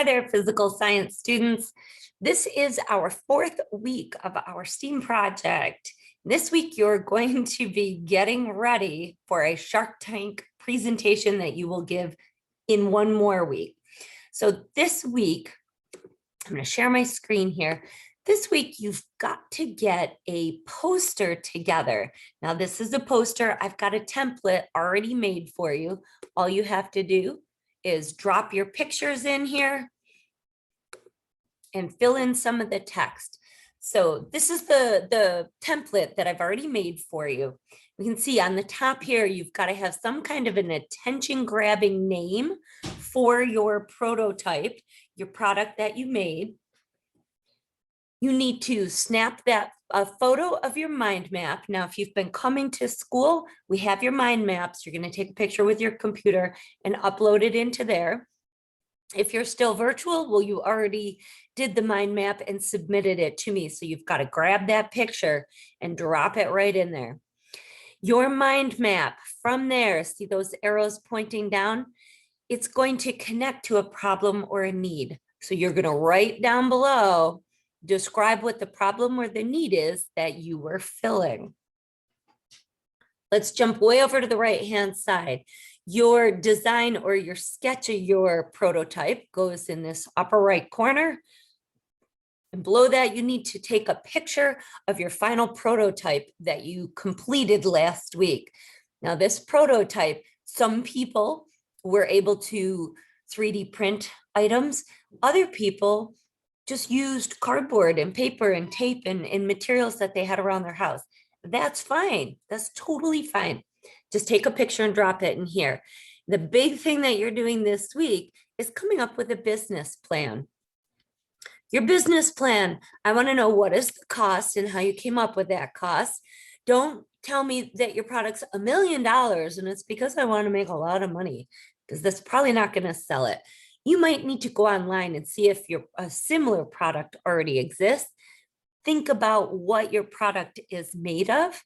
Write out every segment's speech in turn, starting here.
Hi there, physical science students. This is our fourth week of our STEAM project. This week, you're going to be getting ready for a Shark Tank presentation that you will give in one more week. So this week, I'm going to share my screen here. This week, you've got to get a poster together. Now, this is a poster. I've got a template already made for you. All you have to do is drop your pictures in here and fill in some of the text. So this is the template that I've already made for you. You can see on the top here, you've got to have some kind of an attention grabbing name for your prototype, your product that you made. You need to snap that a photo of your mind map. Now, if you've been coming to school, we have your mind maps. You're going to take a picture with your computer and upload it into there. If you're still virtual, well, you already did the mind map and submitted it to me. So you've got to grab that picture and drop it right in there. Your mind map from there, see those arrows pointing down? It's going to connect to a problem or a need. So you're going to write down below, describe what the problem or the need is that you were filling. Let's jump way over to the right-hand side. Your design or your sketch of your prototype goes in this upper right corner. And below that, you need to take a picture of your final prototype that you completed last week. Now, this prototype, some people were able to 3D print items. Other people just used cardboard and paper and tape and materials that they had around their house. That's fine. That's totally fine. Just take a picture and drop it in here. The big thing that you're doing this week is coming up with a business plan. Your business plan, I want to know what is the cost and how you came up with that cost. Don't tell me that your product's $1 million and it's because I want to make a lot of money, because that's probably not going to sell it. You might need to go online and see if a similar product already exists. Think about what your product is made of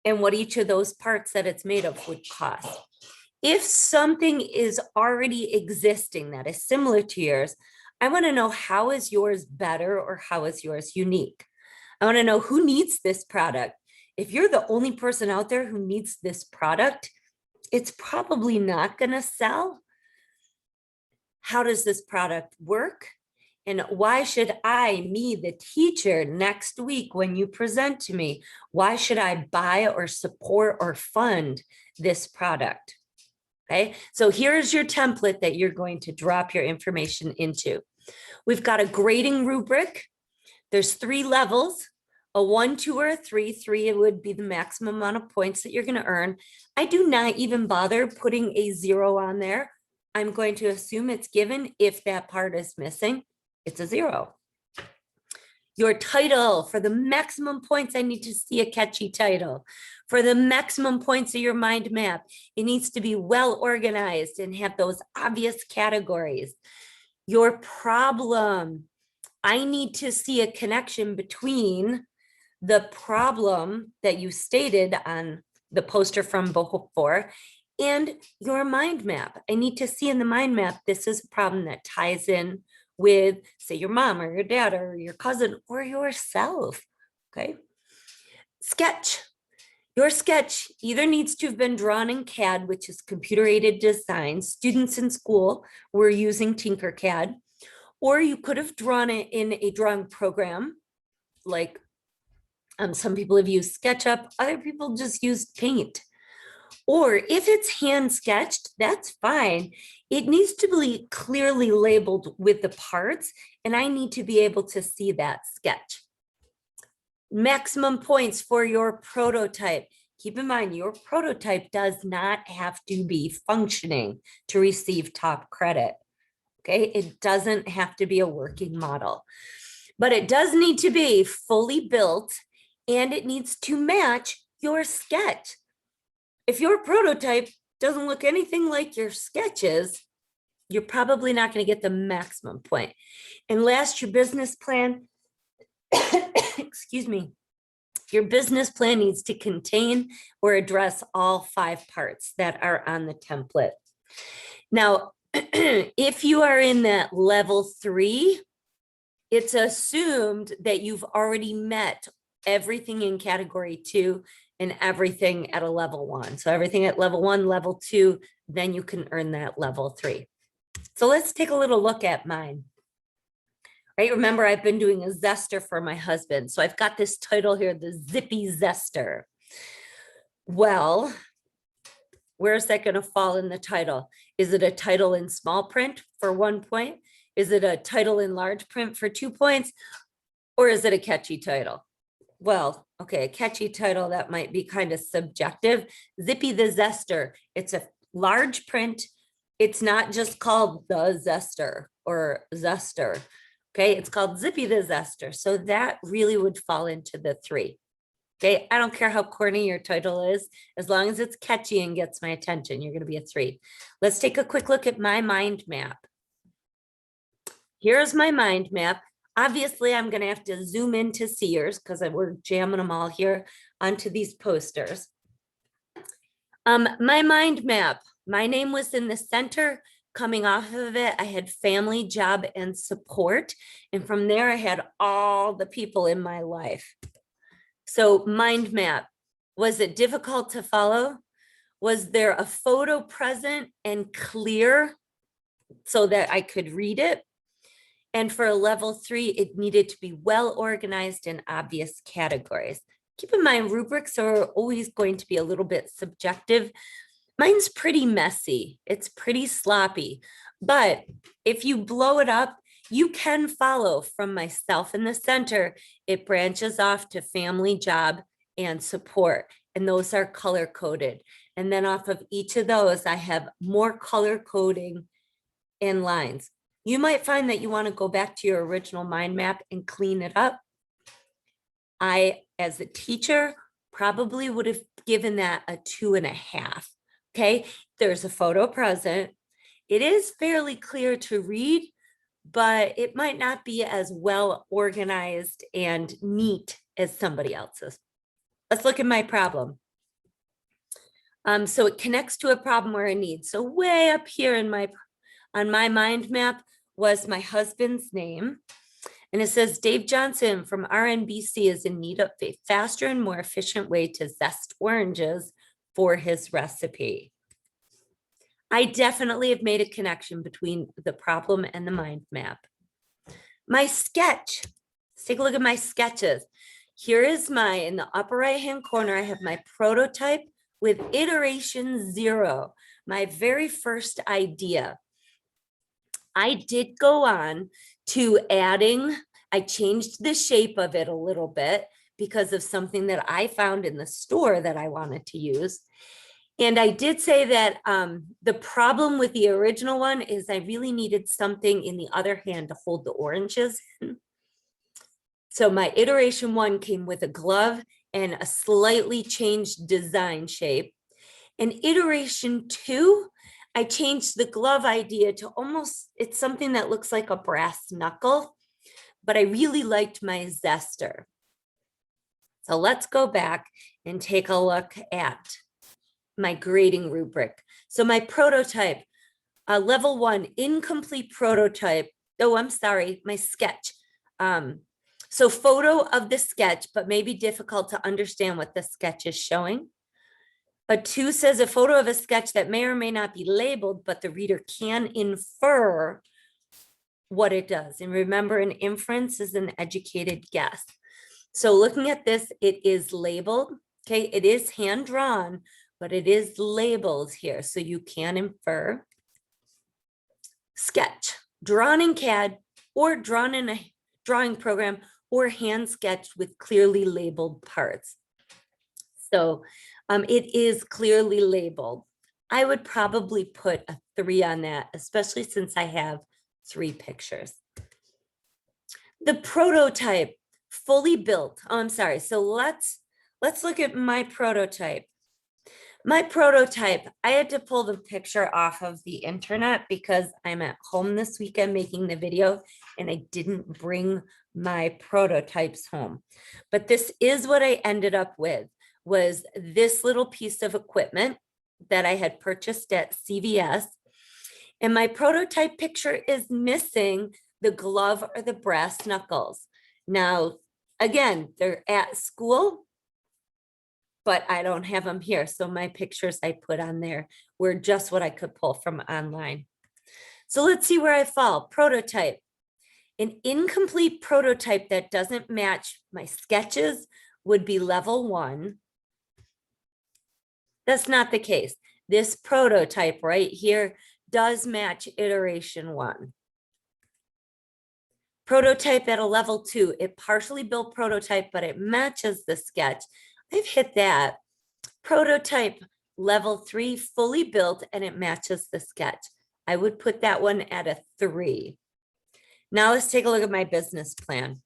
and what each of those parts that it's made of would cost. If something is already existing that is similar to yours, I want to know how is yours better or how is yours unique. I want to know who needs this product. If you're the only person out there who needs this product, it's probably not going to sell. How does this product work? And why should me, the teacher, next week when you present to me, why should I buy or support or fund this product? Okay, so here's your template that you're going to drop your information into. We've got a grading rubric. There's 3 levels, a 1, 2, or a 3. 3 would be the maximum amount of points that you're going to earn. I do not even bother putting a 0 on there. I'm going to assume it's given. If that part is missing, it's a 0. Your title, for the maximum points, I need to see a catchy title. For the maximum points of your mind map, it needs to be well organized and have those obvious categories. Your problem, I need to see a connection between the problem that you stated on the poster from before and your mind map. I need to see in the mind map, this is a problem that ties in with, say, your mom or your dad or your cousin or yourself, okay? Sketch. Your sketch either needs to have been drawn in CAD, which is computer-aided design. Students in school were using Tinkercad, or you could have drawn it in a drawing program, like some people have used SketchUp, other people just used Paint. Or if it's hand sketched, that's fine. It needs to be clearly labeled with the parts, and I need to be able to see that sketch. Maximum points for your prototype. Keep in mind, your prototype does not have to be functioning to receive top credit. Okay, it doesn't have to be a working model, but it does need to be fully built and it needs to match your sketch. If your prototype doesn't look anything like your sketches, you're probably not going to get the maximum point. And last, your business plan, excuse me, your business plan needs to contain or address all 5 parts that are on the template. Now, If you are in that level 3, it's assumed that you've already met everything in category 2 and everything at a level 1. So everything at level 1, level 2, then you can earn that level 3. So let's take a little look at mine. Right, remember I've been doing a zester for my husband. So I've got this title here, the Zippy Zester. Well, where's that going to fall in the title? Is it a title in small print for 1 point? Is it a title in large print for 2 points? Or is it a catchy title? Well, okay, a catchy title that might be kind of subjective. Zippy the Zester. It's a large print. It's not just called the Zester or Zester. Okay, it's called Zippy the Zester. So that really would fall into the 3. Okay, I don't care how corny your title is, as long as it's catchy and gets my attention, you're going to be a 3. Let's take a quick look at my mind map. Here's my mind map. Obviously, I'm going to have to zoom in to see yours because we're jamming them all here onto these posters. My mind map, my name was in the center. Coming off of it, I had family, job, and support. And from there, I had all the people in my life. So mind map, was it difficult to follow? Was there a photo present and clear so that I could read it? And for a level 3, it needed to be well organized in obvious categories. Keep in mind, rubrics are always going to be a little bit subjective. Mine's pretty messy. It's pretty sloppy. But if you blow it up, you can follow from myself in the center. It branches off to family, job, and support. And those are color coded. And then off of each of those, I have more color coding and lines. You might find that you want to go back to your original mind map and clean it up. I, as a teacher, probably would have given that a 2.5. Okay, there's a photo present. It is fairly clear to read, but it might not be as well organized and neat as somebody else's. Let's look at my problem. So it connects to a problem or a need. So way up here on my mind map was my husband's name. And it says Dave Johnson from RNBC is in need of a faster and more efficient way to zest oranges for his recipe. I definitely have made a connection between the problem and the mind map. My sketch, let's take a look at my sketches. Here is in the upper right-hand corner, I have my prototype with iteration 0, my very first idea. I did go on to I changed the shape of it a little bit because of something that I found in the store that I wanted to use. And I did say that the problem with the original one is I really needed something in the other hand to hold the oranges in. So my iteration 1 came with a glove and a slightly changed design shape. And iteration 2, I changed the glove idea to it's something that looks like a brass knuckle, but I really liked my zester. So let's go back and take a look at my grading rubric. So my prototype, level 1, incomplete prototype. Oh, I'm sorry, my sketch. So photo of the sketch, but maybe difficult to understand what the sketch is showing. A 2 says a photo of a sketch that may or may not be labeled, but the reader can infer what it does. And remember, an inference is an educated guess. So looking at this, it is labeled. Okay, it is hand drawn, but it is labeled here. So you can infer. Sketch, drawn in CAD or drawn in a drawing program or hand sketched with clearly labeled parts. So it is clearly labeled. I would probably put a 3 on that, especially since I have 3 pictures. The prototype, fully built. Oh, I'm sorry. So let's look at my prototype. My prototype, I had to pull the picture off of the internet because I'm at home this weekend making the video and I didn't bring my prototypes home. But this is what I ended up with, was this little piece of equipment that I had purchased at CVS. And my prototype picture is missing the glove or the brass knuckles. Now, again, they're at school, but I don't have them here. So my pictures I put on there were just what I could pull from online. So let's see where I fall. Prototype. An incomplete prototype that doesn't match my sketches would be level 1. That's not the case. This prototype right here does match iteration 1. Prototype at a level 2, it partially built prototype, but it matches the sketch. I've hit that. Prototype level 3, fully built, and it matches the sketch. I would put that one at a 3. Now let's take a look at my business plan.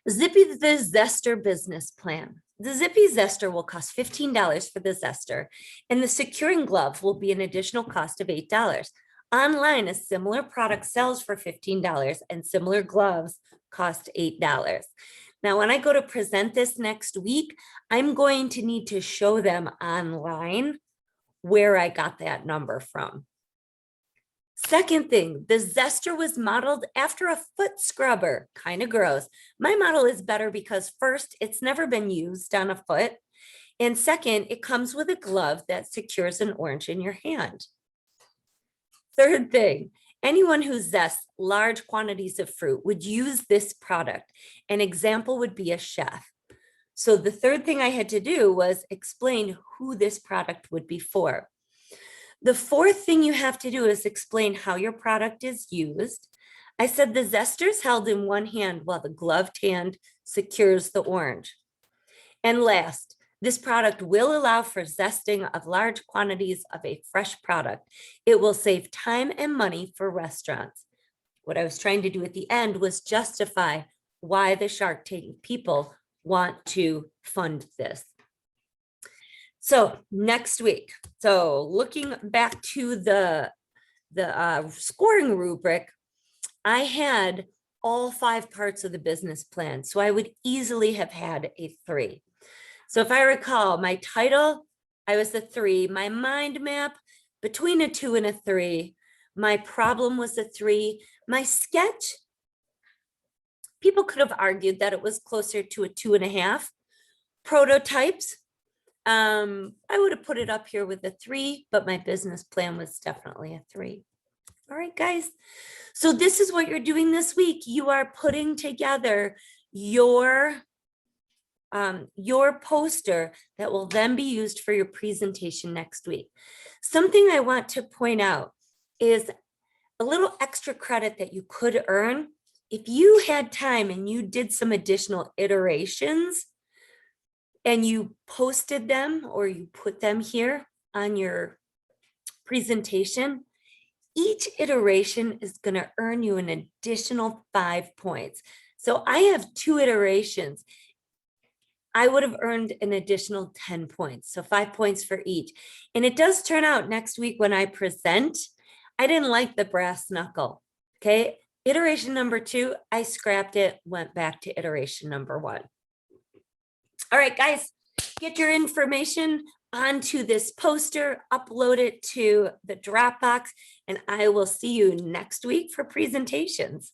Zippy the Zester business plan. The Zippy Zester will cost $15 for the Zester, and the securing glove will be an additional cost of $8. Online, a similar product sells for $15 and similar gloves cost $8. Now, when I go to present this next week, I'm going to need to show them online where I got that number from. Second thing, the Zester was modeled after a foot scrubber. Kind of gross. My model is better because first, it's never been used on a foot. And second, it comes with a glove that secures an orange in your hand. Third thing, anyone who zests large quantities of fruit would use this product. An example would be a chef. So the third thing I had to do was explain who this product would be for. The fourth thing you have to do is explain how your product is used. I said the zester is held in one hand while the gloved hand secures the orange. And last, this product will allow for zesting of large quantities of a fresh product. It will save time and money for restaurants. What I was trying to do at the end was justify why the Shark Tank people want to fund this. So next week, so looking back to the scoring rubric, I had all 5 parts of the business plan. So I would easily have had a 3. So if I recall, my title, I was a 3. My mind map, between a 2 and a 3. My problem was a 3. My sketch, people could have argued that it was closer to a 2.5. Prototypes, I would have put it up here with a 3, but my business plan was definitely a 3. All right, guys. So this is what you're doing this week. You are putting together your poster that will then be used for your presentation next week. Something I want to point out is a little extra credit that you could earn. If you had time and you did some additional iterations and you posted them or you put them here on your presentation, each iteration is going to earn you an additional 5 points. So I have 2 iterations. I would have earned an additional 10 points. So 5 points for each. And it does turn out next week when I present, I didn't like the brass knuckle. Okay. Iteration number 2, I scrapped it, went back to iteration number 1. All right, guys, get your information onto this poster, upload it to the Dropbox, and I will see you next week for presentations.